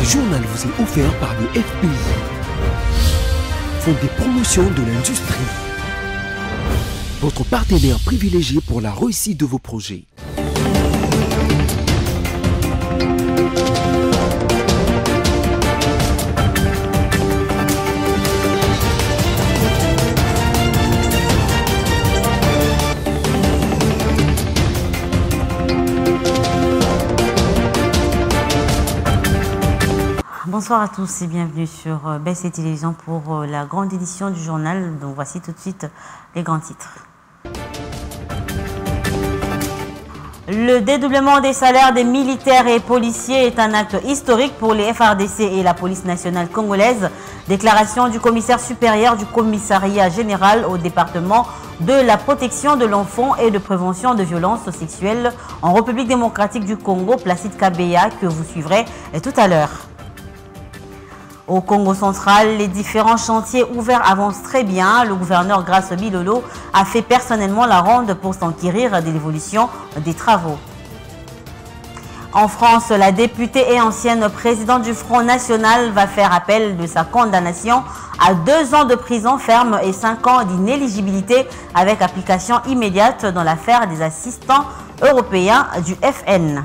Ce journal vous est offert par le FPI, Fonds des promotions de l'industrie, votre partenaire privilégié pour la réussite de vos projets. Bonsoir à tous et bienvenue sur BC Télévision pour la grande édition du journal. Donc voici tout de suite les grands titres. Le dédoublement des salaires des militaires et policiers est un acte historique pour les FARDC et la police nationale congolaise. Déclaration du commissaire supérieur du commissariat général au département de la protection de l'enfant et de prévention de violences sexuelles en République démocratique du Congo, Placide Kabeya, que vous suivrez tout à l'heure. Au Congo central, les différents chantiers ouverts avancent très bien. Le gouverneur Grace Bilolo a fait personnellement la ronde pour s'enquérir de l'évolution des travaux. En France, la députée et ancienne présidente du Front National va faire appel de sa condamnation à 2 ans de prison ferme et 5 ans d'inéligibilité avec application immédiate dans l'affaire des assistants européens du FN.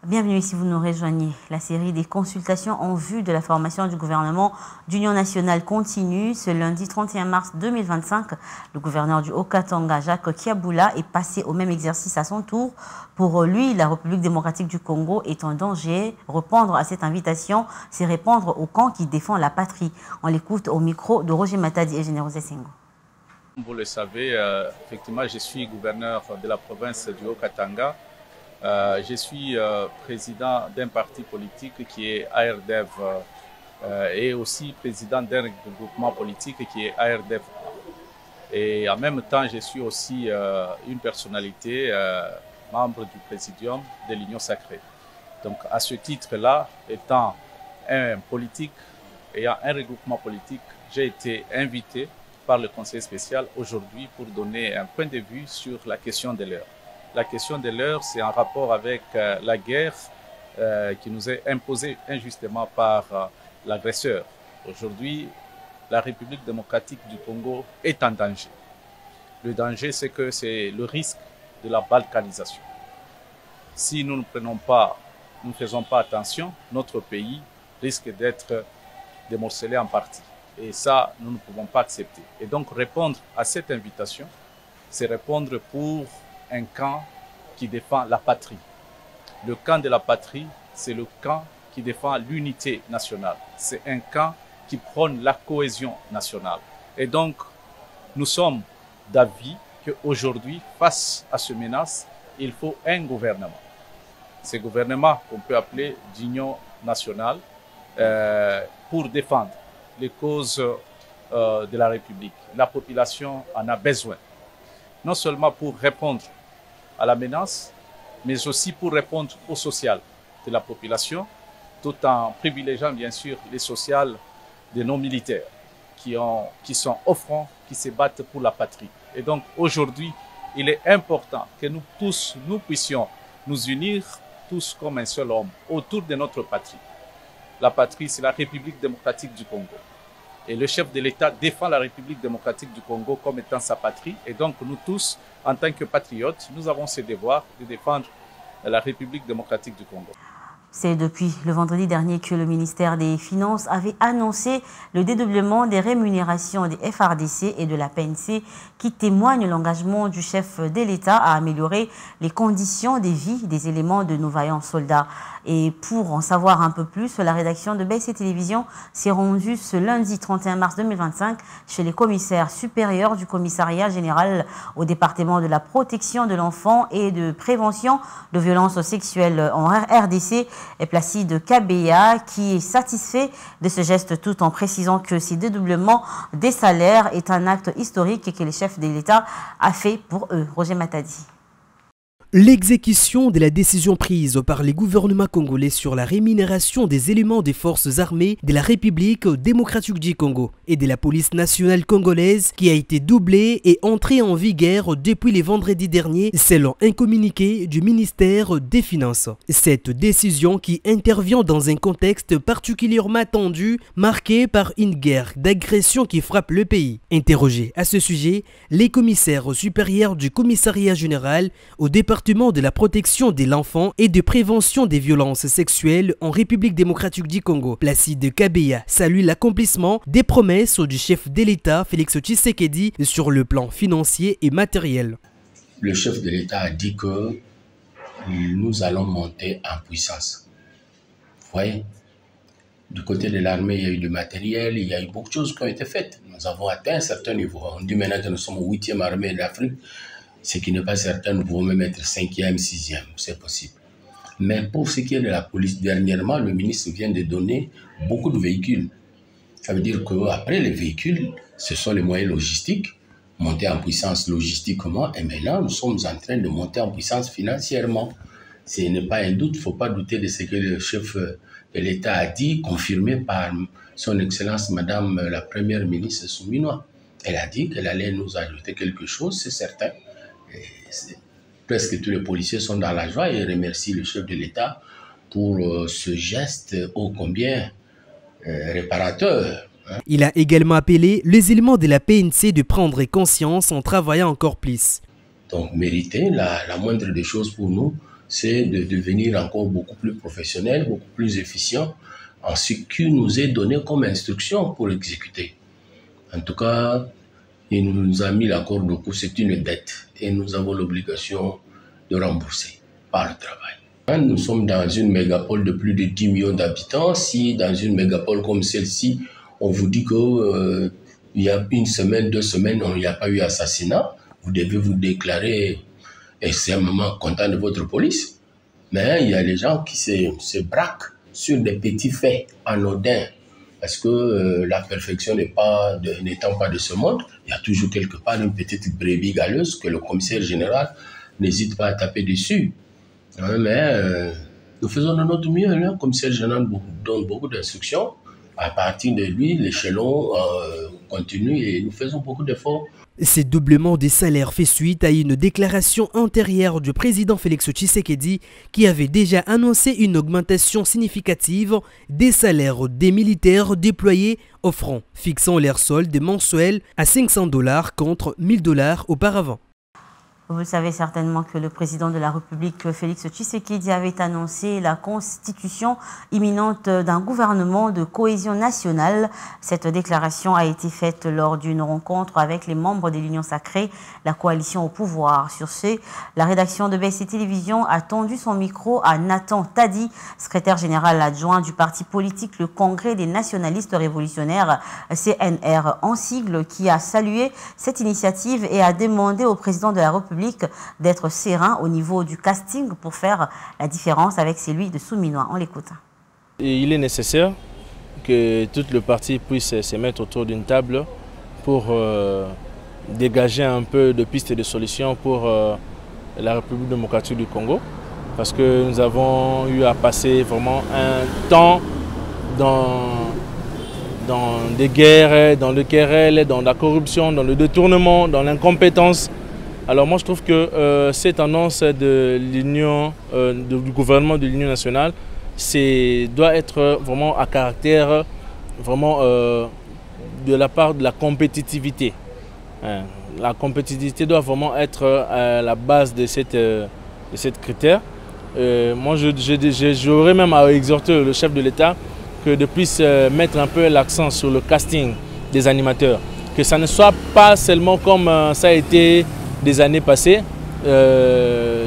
Bienvenue si vous nous rejoignez. La série des consultations en vue de la formation du gouvernement d'union nationale continue. Ce lundi 31 mars 2025, le gouverneur du Haut-Katanga, Jacques Kiaboula, est passé au même exercice à son tour. Pour lui, la République démocratique du Congo est en danger. Répondre à cette invitation, c'est répondre au camp qui défend la patrie. On l'écoute au micro de Roger Matadi et Générosé Sengo. Vous le savez, effectivement, je suis gouverneur de la province du Haut-Katanga. Je suis président d'un parti politique qui est ARDEV et aussi président d'un regroupement politique qui est ARDEV. Et en même temps, je suis aussi une personnalité, membre du présidium de l'Union sacrée. Donc à ce titre-là, étant un politique, ayant un regroupement politique, j'ai été invité par le Conseil spécial aujourd'hui pour donner un point de vue sur la question de l'heure. La question de l'heure, c'est en rapport avec la guerre qui nous est imposée injustement par l'agresseur. Aujourd'hui, la République démocratique du Congo est en danger. Le danger, c'est que c'est le risque de la balkanisation. Si nous ne faisons pas attention, notre pays risque d'être démorcelé en partie. Et ça, nous ne pouvons pas accepter. Et donc, répondre à cette invitation, c'est répondre pour un camp qui défend la patrie. Le camp de la patrie, c'est le camp qui défend l'unité nationale. C'est un camp qui prône la cohésion nationale. Et donc, nous sommes d'avis qu'aujourd'hui, face à ce menace, il faut un gouvernement. Ce gouvernement qu'on peut appeler d'union nationale pour défendre les causes de la République. La population en a besoin. Non seulement pour répondre à la menace, mais aussi pour répondre au social de la population, tout en privilégiant bien sûr les sociales de nos militaires qui sont au front, qui se battent pour la patrie. Et donc aujourd'hui, il est important que nous tous, nous puissions nous unir tous comme un seul homme autour de notre patrie. La patrie, c'est la République démocratique du Congo. Et le chef de l'État défend la République démocratique du Congo comme étant sa patrie. Et donc, nous tous, en tant que patriotes, nous avons ce devoir de défendre la République démocratique du Congo. C'est depuis le vendredi dernier que le ministère des Finances avait annoncé le dédoublement des rémunérations des FARDC et de la PNC qui témoignent l'engagement du chef de l'État à améliorer les conditions de vie des éléments de nos vaillants soldats. Et pour en savoir un peu plus, la rédaction de BC Télévision s'est rendue ce lundi 31 mars 2025 chez les commissaires supérieurs du commissariat général au département de la protection de l'enfant et de prévention de violences sexuelles en RDC, et Placide Kabeya, qui est satisfait de ce geste tout en précisant que ce dédoublement des salaires est un acte historique et que le chef de l'État a fait pour eux. Roger Matadi. L'exécution de la décision prise par les gouvernements congolais sur la rémunération des éléments des forces armées de la République démocratique du Congo et de la police nationale congolaise qui a été doublée et entrée en vigueur depuis le vendredi dernier selon un communiqué du ministère des Finances. Cette décision qui intervient dans un contexte particulièrement tendu marqué par une guerre d'agression qui frappe le pays. Interrogés à ce sujet, les commissaires supérieurs du commissariat général au département de la protection de l'enfant et de prévention des violences sexuelles en République démocratique du Congo, Placide Kabeya, salue l'accomplissement des promesses du chef de l'État Félix Tshisekedi sur le plan financier et matériel. Le chef de l'État a dit que nous allons monter en puissance. Vous voyez, du côté de l'armée, il y a eu du matériel, il y a eu beaucoup de choses qui ont été faites. Nous avons atteint un certain niveau. On dit maintenant que nous sommes au 8e armée d'Afrique. Ce qui n'est pas certain, nous pouvons même être 5e, 6e, c'est possible. Mais pour ce qui est de la police, dernièrement, le ministre vient de donner beaucoup de véhicules. Ça veut dire qu'après les véhicules, ce sont les moyens logistiques, monter en puissance logistiquement, et maintenant nous sommes en train de monter en puissance financièrement. Ce n'est pas un doute, il ne faut pas douter de ce que le chef de l'État a dit, confirmé par son Excellence Madame la Première ministre Souminois. Elle a dit qu'elle allait nous ajouter quelque chose, c'est certain. Presque tous les policiers sont dans la joie et remercient le chef de l'État pour ce geste ô combien réparateur. Il a également appelé les éléments de la PNC de prendre conscience en travaillant encore plus. Donc mériter, la moindre des choses pour nous, c'est de devenir encore beaucoup plus professionnel, beaucoup plus efficient en ce qui nous est donné comme instruction pour exécuter. En tout cas, il nous a mis la corde au cou, c'est une dette et nous avons l'obligation de rembourser par le travail. Nous sommes dans une mégapole de plus de 10 millions d'habitants. Si dans une mégapole comme celle-ci, on vous dit qu'il y a une semaine, 2 semaines, il n'y a pas eu assassinat, vous devez vous déclarer extrêmement content de votre police. Mais il y a des gens qui se braquent sur des petits faits anodins. Parce que la perfection n'étant pas de ce monde, il y a toujours quelque part une petite brebis galeuse que le commissaire général n'hésite pas à taper dessus. Mais nous faisons de notre mieux. Le commissaire général donne beaucoup d'instructions. À partir de lui, l'échelon continue et nous faisons beaucoup d'efforts. Ce doublement des salaires fait suite à une déclaration antérieure du président Félix Tshisekedi qui avait déjà annoncé une augmentation significative des salaires des militaires déployés au front, fixant leur solde mensuel à $500 contre $1000 auparavant. Vous savez certainement que le président de la République, Félix Tshisekedi, avait annoncé la constitution imminente d'un gouvernement de cohésion nationale. Cette déclaration a été faite lors d'une rencontre avec les membres de l'Union sacrée, la coalition au pouvoir. Sur ce, la rédaction de BC Télévision a tendu son micro à Nathan Tadi, secrétaire général adjoint du parti politique le Congrès des nationalistes révolutionnaires, CNR en sigle, qui a salué cette initiative et a demandé au président de la République d'être serein au niveau du casting pour faire la différence avec celui de Souminois. On l'écoute. Il est nécessaire que tout le parti puisse se mettre autour d'une table pour dégager un peu de pistes et de solutions pour la République démocratique du Congo. Parce que nous avons eu à passer vraiment un temps dans des guerres, dans le querelle, dans la corruption, dans le détournement, dans l'incompétence. Alors moi je trouve que cette annonce de du gouvernement de l'Union nationale doit être vraiment à caractère vraiment de la part de la compétitivité. La compétitivité doit vraiment être la base de cette critère. Moi j'aurais même à exhorter le chef de l'État de plus mettre un peu l'accent sur le casting des animateurs. Que ça ne soit pas seulement comme ça a été des années passées,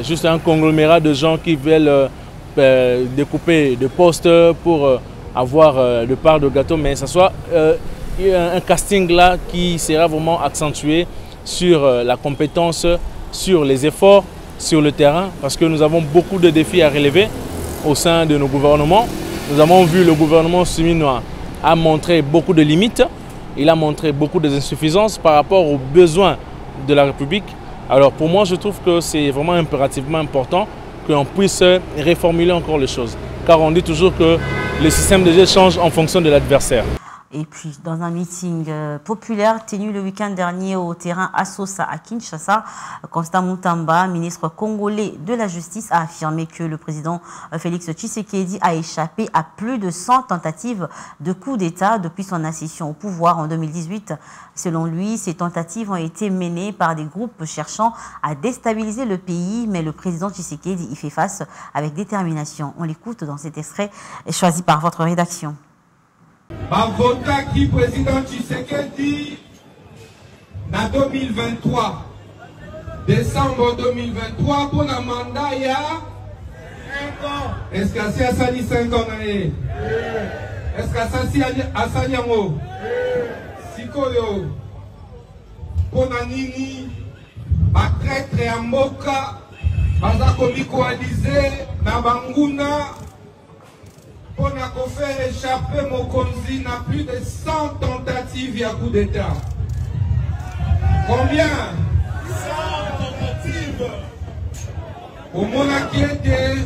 juste un conglomérat de gens qui veulent découper des postes pour avoir de part de gâteau, mais que ce soit un casting là qui sera vraiment accentué sur la compétence, sur les efforts, sur le terrain, parce que nous avons beaucoup de défis à relever au sein de nos gouvernements. Nous avons vu le gouvernement souminois a montré beaucoup de limites, il a montré beaucoup d'insuffisances par rapport aux besoins de la République. Alors pour moi, je trouve que c'est vraiment impérativement important qu'on puisse reformuler encore les choses. Car on dit toujours que le système de jeu change en fonction de l'adversaire. Et puis, dans un meeting populaire tenu le week-end dernier au terrain Assosa à Kinshasa, Constant Mutamba, ministre congolais de la Justice, a affirmé que le président Félix Tshisekedi a échappé à plus de 100 tentatives de coup d'État depuis son accession au pouvoir en 2018. Selon lui, ces tentatives ont été menées par des groupes cherchant à déstabiliser le pays, mais le président Tshisekedi y fait face avec détermination. On l'écoute dans cet extrait choisi par votre rédaction. Bavota qui président Tshisekedi en 2023, décembre 2023 pour la mandat il y a 5 ans. Est-ce que c'est Assani 5 ans? Est-ce que c'est Assani Yango? Sikoyo pour Nanini, ba traître ya mboka, baza komi coalisé na Banguna. On a fait échapper Mokonzi n'a plus de 100 tentatives à coup d'État. Combien? 100 tentatives. Au Monakiete,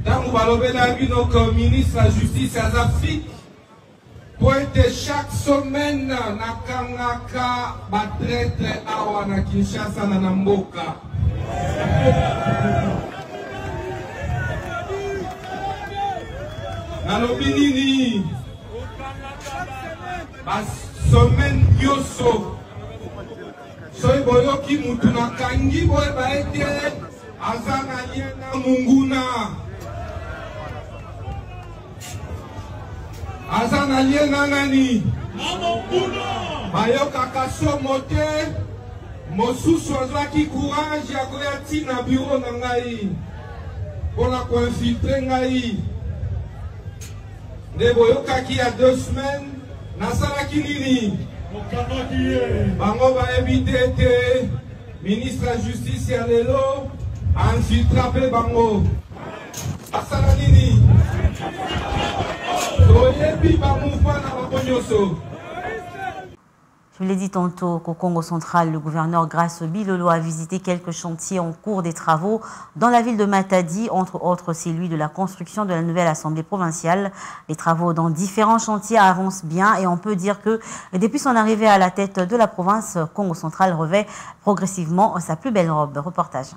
dans le ministre de la Justice à Afrique, pour être chaque semaine, Nakangaka, Batrete, Awa, na Kinshasa, na Namboka. Nalobinini ba semaine yoso soy boyoki mutu na kangi boy ba ete azana yena munguna azana yena nani munguna bayoka kaso mote mosusu azaki courage ya koya tina bureau na ngai pona ko infiltrer ngai. Neboyoka qui a 2 semaines, Nasara Kinini, Bango va éviter ministre de la Justice et Lelo, infiltré Bango. Nasara Nini, Soyebi Bamoufa na Bakonyoso. Je l'ai dit tantôt qu'au Congo central, le gouverneur Grace Bilolo a visité quelques chantiers en cours des travaux dans la ville de Matadi, entre autres celui de la construction de la nouvelle assemblée provinciale. Les travaux dans différents chantiers avancent bien et on peut dire que depuis son arrivée à la tête de la province, Congo central revêt progressivement sa plus belle robe. Reportage.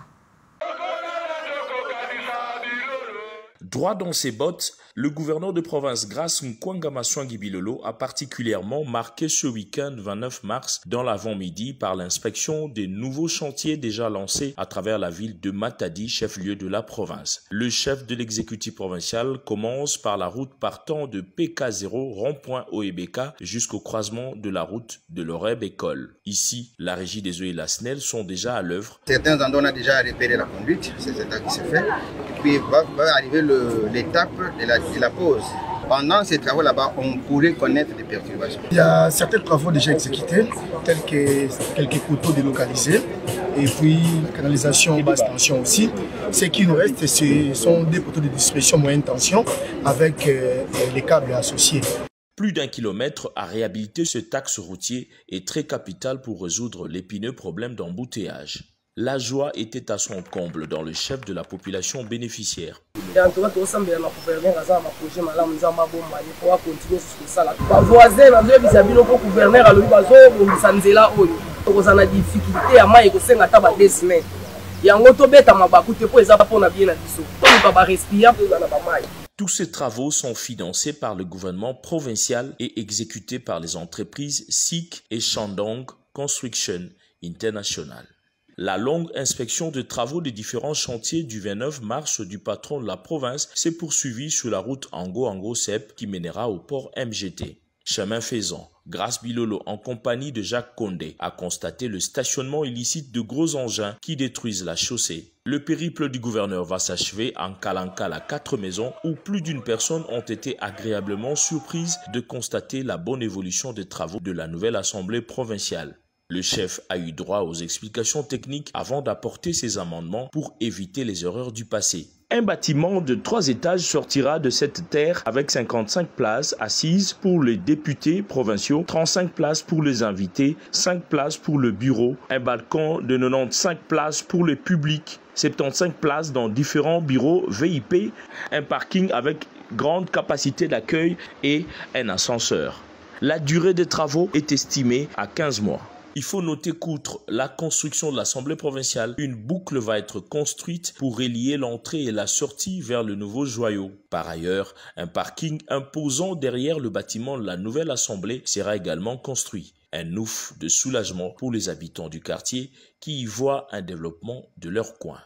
Droit dans ses bottes, le gouverneur de province Grace Nkwanga Maswangi Bilolo a particulièrement marqué ce week-end 29 mars dans l'avant-midi par l'inspection des nouveaux chantiers déjà lancés à travers la ville de Matadi, chef-lieu de la province. Le chef de l'exécutif provincial commence par la route partant de PK0 rond-point Oebeka jusqu'au croisement de la route de l'Oreb École. Ici, la régie des eaux et la SNEL sont déjà à l'œuvre. Certains endroits on a déjà repéré la conduite, c'est ça qui se fait. Et puis va arriver l'étape de la pause. Pendant ces travaux là-bas, on pourrait connaître des perturbations. Il y a certains travaux déjà exécutés, tels que quelques poteaux délocalisés, et puis canalisation basse tension aussi. Ce qui nous reste, ce sont des poteaux de distribution moyenne tension avec les câbles associés. Plus d'1 kilomètre à réhabiliter cet axe routier est très capital pour résoudre l'épineux problème d'embouteillage. La joie était à son comble dans le chef de la population bénéficiaire. Tous ces travaux sont financés par le gouvernement provincial et exécutés par les entreprises SIC et Shandong Construction International. La longue inspection de travaux des différents chantiers du 29 mars du patron de la province s'est poursuivie sur la route Ango-Ango-Sep qui mènera au port MGT. Chemin faisant, Grace Bilolo, en compagnie de Jacques Condé, a constaté le stationnement illicite de gros engins qui détruisent la chaussée. Le périple du gouverneur va s'achever en Kalankala 4 maisons où plus d'une personne ont été agréablement surprises de constater la bonne évolution des travaux de la nouvelle assemblée provinciale. Le chef a eu droit aux explications techniques avant d'apporter ses amendements pour éviter les erreurs du passé. Un bâtiment de 3 étages sortira de cette terre avec 55 places assises pour les députés provinciaux, 35 places pour les invités, 5 places pour le bureau, un balcon de 95 places pour le public, 75 places dans différents bureaux VIP, un parking avec grande capacité d'accueil et un ascenseur. La durée des travaux est estimée à 15 mois. Il faut noter qu'outre la construction de l'Assemblée provinciale, une boucle va être construite pour relier l'entrée et la sortie vers le nouveau joyau. Par ailleurs, un parking imposant derrière le bâtiment de la nouvelle Assemblée sera également construit. Un ouf de soulagement pour les habitants du quartier qui y voient un développement de leur coin.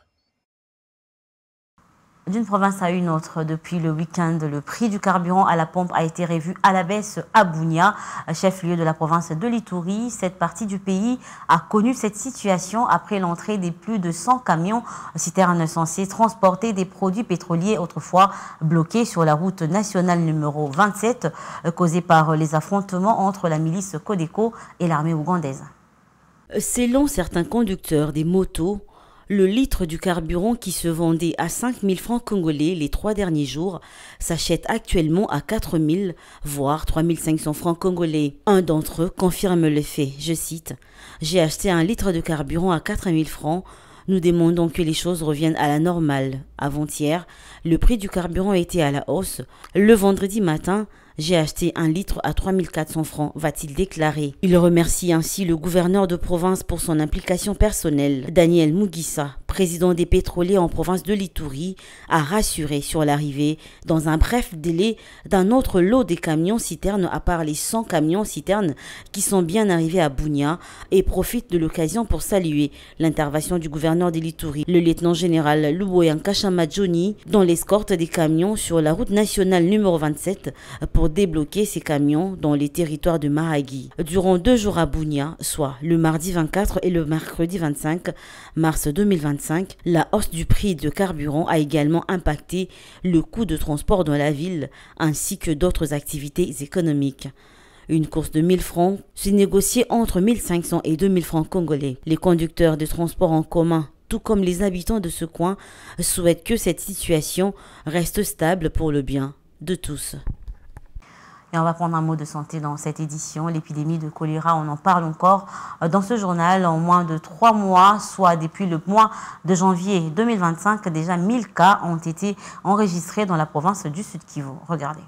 D'une province à une autre, depuis le week-end, le prix du carburant à la pompe a été revu à la baisse à Bunia, chef-lieu de la province de l'Ituri. Cette partie du pays a connu cette situation après l'entrée des plus de 100 camions citernes censés transporter des produits pétroliers autrefois bloqués sur la route nationale numéro 27, causée par les affrontements entre la milice Codeco et l'armée ougandaise. Selon certains conducteurs des motos, le litre du carburant qui se vendait à 5 000 francs congolais les 3 derniers jours s'achète actuellement à 4 000, voire 3 500 francs congolais. Un d'entre eux confirme le fait, je cite, « J'ai acheté un litre de carburant à 4 000 francs. Nous demandons que les choses reviennent à la normale. Avant-hier, le prix du carburant était à la hausse. Le vendredi matin, j'ai acheté un litre à 3 400 francs, va-t-il déclarer. Il remercie ainsi le gouverneur de province pour son implication personnelle. Daniel Mugisa, président des pétroliers en province de l'Ituri, a rassuré sur l'arrivée, dans un bref délai, d'un autre lot des camions-citernes à part les 100 camions-citernes qui sont bien arrivés à Bunia et profite de l'occasion pour saluer l'intervention du gouverneur de l'Ituri, le lieutenant-général Luboyan Kachama Johnny, dans l'escorte des camions sur la route nationale numéro 27 pour débloquer ces camions dans les territoires de Mahagi. Durant 2 jours à Bunia, soit le mardi 24 et le mercredi 25 mars 2025, la hausse du prix de carburant a également impacté le coût de transport dans la ville ainsi que d'autres activités économiques. Une course de 1000 francs s'est négociée entre 1500 et 2000 francs congolais. Les conducteurs de transport en commun, tout comme les habitants de ce coin, souhaitent que cette situation reste stable pour le bien de tous. Et on va prendre un mot de santé dans cette édition. L'épidémie de choléra, on en parle encore dans ce journal. En moins de 3 mois, soit depuis le mois de janvier 2025, déjà 1000 cas ont été enregistrés dans la province du Sud Kivu. Regardez.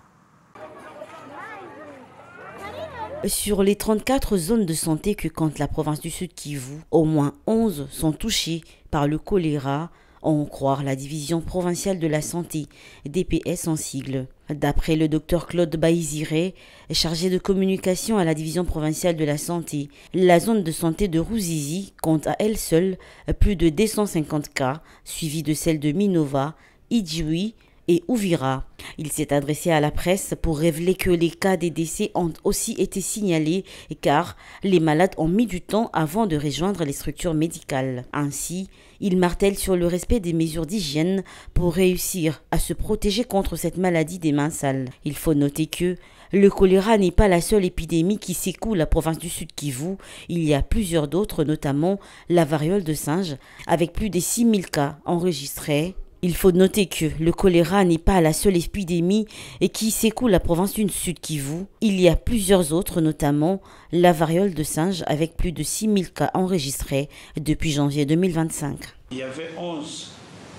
Sur les 34 zones de santé que compte la province du Sud Kivu, au moins 11 sont touchées par le choléra, à en croire la division provinciale de la santé, DPS en sigle. D'après le docteur Claude Baïziré, chargé de communication à la division provinciale de la santé, la zone de santé de Ruzizi compte à elle seule plus de 250 cas, suivi de celle de Minova, Idjoui et Ouvira. Il s'est adressé à la presse pour révéler que les cas des décès ont aussi été signalés car les malades ont mis du temps avant de rejoindre les structures médicales. Ainsi, il martèle sur le respect des mesures d'hygiène pour réussir à se protéger contre cette maladie des mains sales. Il faut noter que le choléra n'est pas la seule épidémie qui secoue la province du Sud Kivu. Il y a plusieurs d'autres, notamment la variole de singe, avec plus de 6000 cas enregistrés. Il faut noter que le choléra n'est pas la seule épidémie qui secoue la province du Sud Kivu. Il y a plusieurs autres, notamment la variole de singe avec plus de 6000 cas enregistrés depuis janvier 2025. Il y avait 11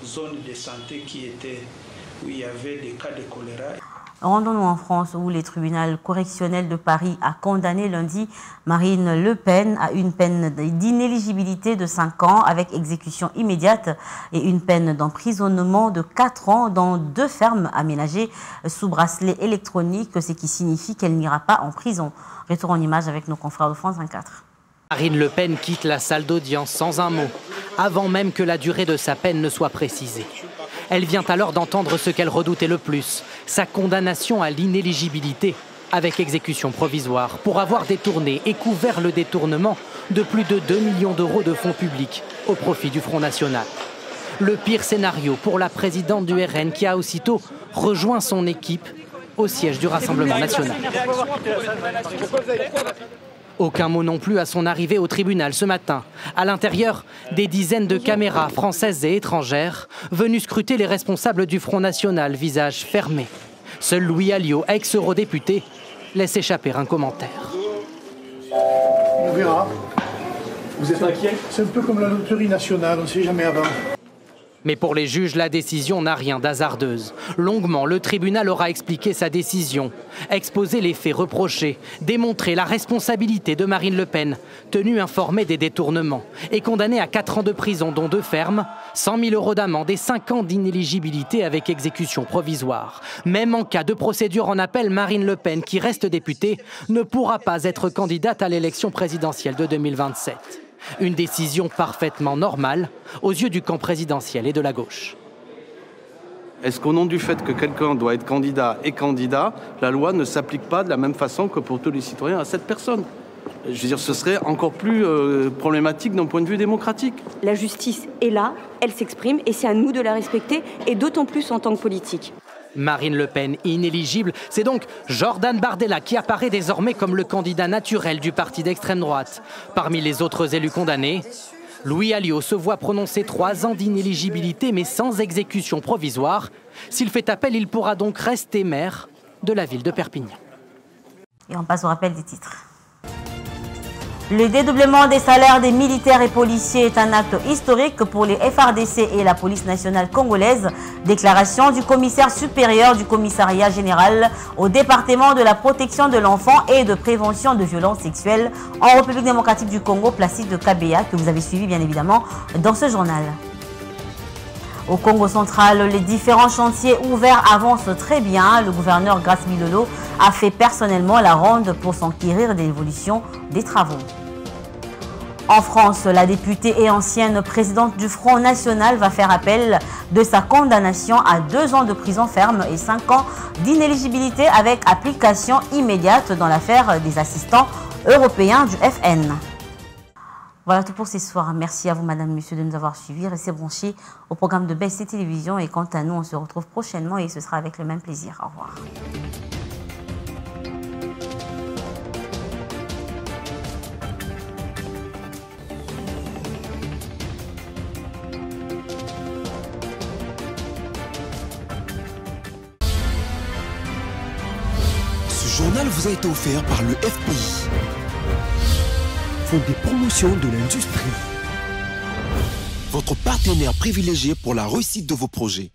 zones de santé où il y avait des cas de choléra. Rendons-nous en France où les tribunaux correctionnels de Paris a condamné lundi Marine Le Pen à une peine d'inéligibilité de 5 ans avec exécution immédiate et une peine d'emprisonnement de 4 ans dans 2 fermes aménagées sous bracelet électronique, ce qui signifie qu'elle n'ira pas en prison. Retour en image avec nos confrères de France 24. Marine Le Pen quitte la salle d'audience sans un mot, avant même que la durée de sa peine ne soit précisée. Elle vient alors d'entendre ce qu'elle redoutait le plus, sa condamnation à l'inéligibilité avec exécution provisoire pour avoir détourné et couvert le détournement de plus de 2 millions d'euros de fonds publics au profit du Front National. Le pire scénario pour la présidente du RN qui a aussitôt rejoint son équipe au siège du Rassemblement national. Aucun mot non plus à son arrivée au tribunal ce matin. À l'intérieur, des dizaines de caméras françaises et étrangères venues scruter les responsables du Front National, visage fermé. Seul Louis Alliot, ex-eurodéputé, laisse échapper un commentaire. On verra. Vous êtes inquiet? C'est un peu comme la loterie nationale, on ne sait jamais avant. Mais pour les juges, la décision n'a rien d'hasardeuse. Longuement, le tribunal aura expliqué sa décision, exposé les faits reprochés, démontré la responsabilité de Marine Le Pen, tenue informée des détournements et condamnée à 4 ans de prison, dont 2 fermes, 100 000 € d'amende et 5 ans d'inéligibilité avec exécution provisoire. Même en cas de procédure en appel, Marine Le Pen, qui reste députée, ne pourra pas être candidate à l'élection présidentielle de 2027. Une décision parfaitement normale aux yeux du camp présidentiel et de la gauche. Est-ce qu'au nom du fait que quelqu'un doit être candidat et candidat, la loi ne s'applique pas de la même façon que pour tous les citoyens à cette personne? Je veux dire, ce serait encore plus problématique d'un point de vue démocratique. La justice est là, elle s'exprime et c'est à nous de la respecter et d'autant plus en tant que politique. Marine Le Pen inéligible, c'est donc Jordan Bardella qui apparaît désormais comme le candidat naturel du parti d'extrême droite. Parmi les autres élus condamnés, Louis Alliot se voit prononcer 3 ans d'inéligibilité mais sans exécution provisoire. S'il fait appel, il pourra donc rester maire de la ville de Perpignan. Et on passe au rappel des titres. Le dédoublement des salaires des militaires et policiers est un acte historique pour les FARDC et la police nationale congolaise. Déclaration du commissaire supérieur du commissariat général au département de la protection de l'enfant et de prévention de violences sexuelles en République démocratique du Congo, Placide Kabea, que vous avez suivi bien évidemment dans ce journal. Au Congo central, les différents chantiers ouverts avancent très bien. Le gouverneur Grace Milolo a fait personnellement la ronde pour s'enquérir de l'évolution des travaux. En France, la députée et ancienne présidente du Front National va faire appel de sa condamnation à 2 ans de prison ferme et 5 ans d'inéligibilité avec application immédiate dans l'affaire des assistants européens du FN. Voilà tout pour ce soir. Merci à vous, madame, monsieur, de nous avoir suivis. Restez branchés au programme de BSC Télévision. Et quant à nous, on se retrouve prochainement et ce sera avec le même plaisir. Au revoir. Ce journal vous a été offert par le FPI. Fonds des promotions de l'industrie. Votre partenaire privilégié pour la réussite de vos projets.